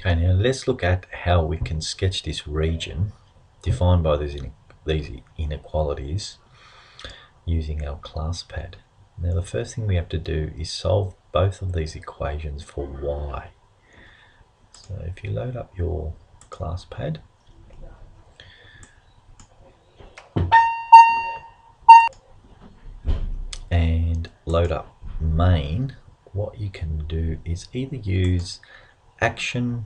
Okay, now let's look at how we can sketch this region defined by these inequalities using our class pad. Now the first thing we have to do is solve both of these equations for y. So if you load up your class pad, and load up main, what you can do is either use action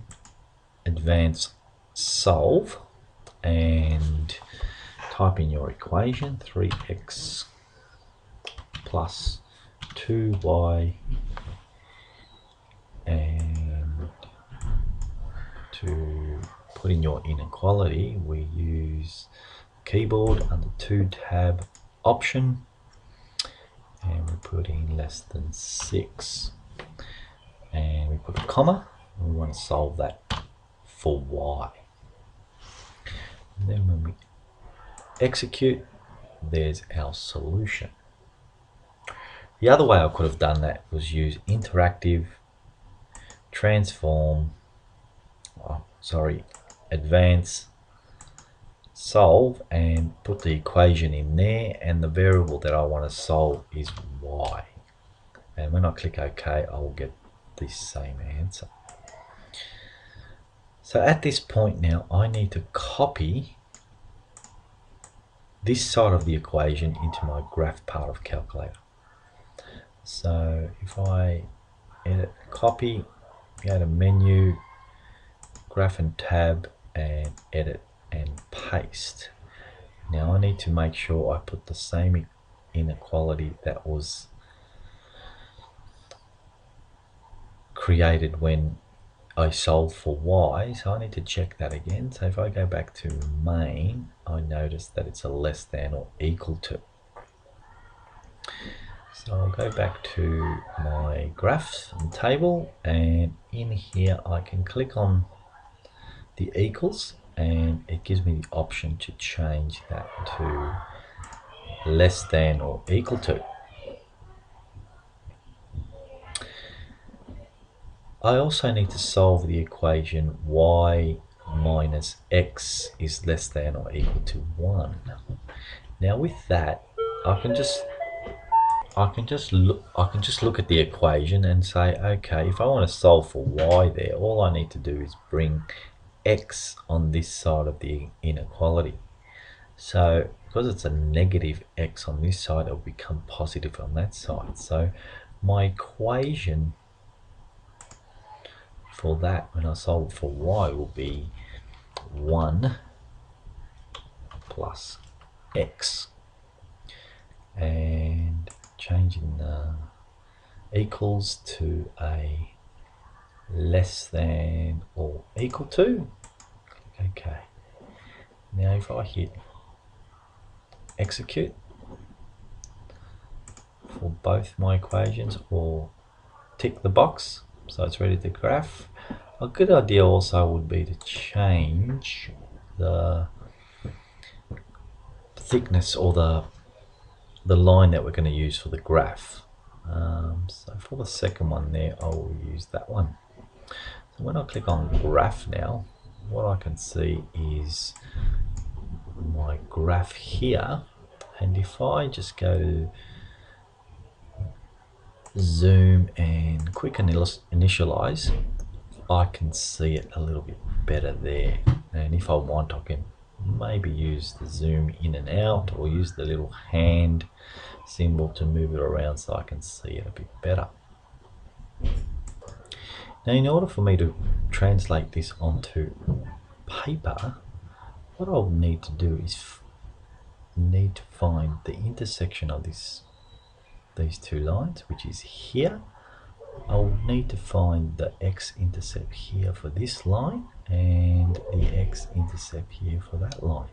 advance solve and type in your equation 3x plus 2y, and to put in your inequality we use keyboard under 2 tab option and we put in less than 6 and we put a comma and we want to solve that for y. And then when we execute, there's our solution. The other way I could have done that was use interactive transform, advance solve and put the equation in there, and the variable that I want to solve is y. And when I click OK, I will get the same answer. So at this point now, I need to copy this side of the equation into my graph part of calculator. So if I edit, copy, go to menu, graph and tab, and edit and paste. Now I need to make sure I put the same inequality that was created when I solved for y, so I need to check that again. So if I go back to main, I notice that it's a less than or equal to. So I'll go back to my graphs and table, and in here I can click on the equals and it gives me the option to change that to less than or equal to. I also need to solve the equation y minus x is less than or equal to 1. Now with that, I can just look at the equation and say, okay, if I want to solve for y there, all I need to do is bring x on this side of the inequality. So because it's a negative x on this side, it will become positive on that side. So my equation for that, when I solve for y, will be 1 plus x, and changing the equals to a less than or equal to. Okay, now if I hit execute for both my equations, or tick the box so it's ready to graph. A good idea also would be to change the thickness or the line that we're going to use for the graph. So for the second one there, I will use that one. So when I click on graph now, what I can see is my graph here, and if I just go to zoom and quick initialize, I can see it a little bit better there. And if I want, I can maybe use the zoom in and out, or use the little hand symbol to move it around so I can see it a bit better. Now in order for me to translate this onto paper, what I'll need to do is need to find the intersection of these two lines, which is here. I'll need to find the x-intercept here for this line and the x-intercept here for that line.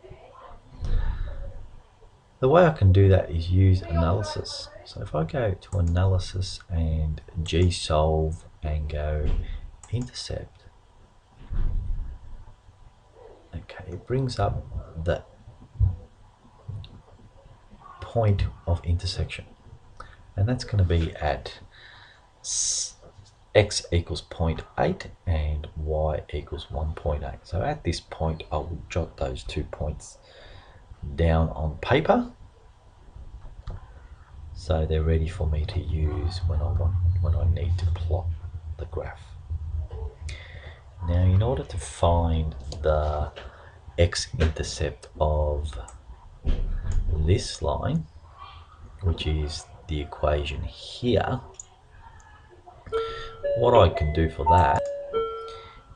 The way I can do that is use analysis. So if I go to analysis and G-solve and go intercept, okay, it brings up the point of intersection, and that's going to be at x equals 0.8 and y equals 1.8. So at this point I will jot those 2 points down on paper so they're ready for me to use when I need to plot the graph. Now in order to find the x-intercept of this line, which is the equation here, what I can do for that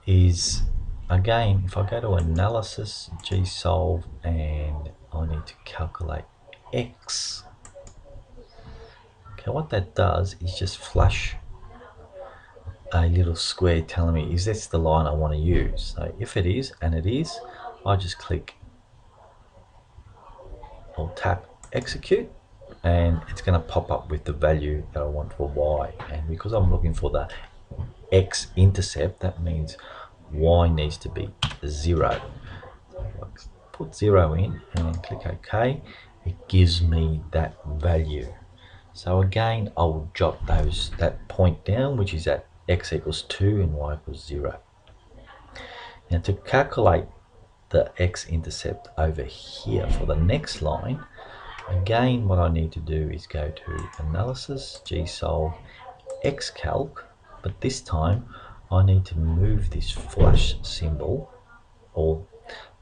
is, again, if I go to analysis, G-solve, and I need to calculate x, okay, what that does is just flash a little square telling me, is this the line I want to use? So if it is, and it is, I just click or tap execute, and it's going to pop up with the value that I want for y. And because I'm looking for the x-intercept, that means y needs to be 0. So if I put 0 in and then click OK, it gives me that value. So again, I will jot that point down, which is at x equals 2 and y equals 0. Now to calculate the x-intercept over here for the next line, again what I need to do is go to analysis, G-solve, xcalc, but this time I need to move this flash symbol, or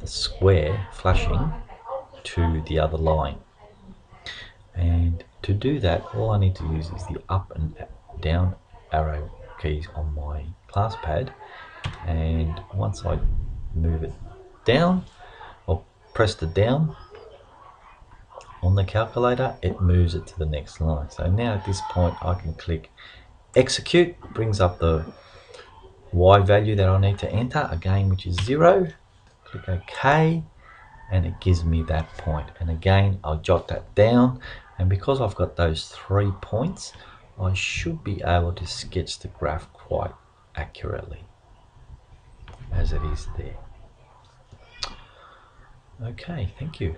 the square flashing, to the other line. And to do that, all I need to use is the up and down arrow keys on my class pad, and once I move it down or press the down on the calculator, it moves it to the next line. So now at this point I can click execute, brings up the y value that I need to enter, again, which is 0. Click OK, and it gives me that point. And again, I'll jot that down, and because I've got those 3 points, I should be able to sketch the graph quite accurately as it is there. Okay, thank you.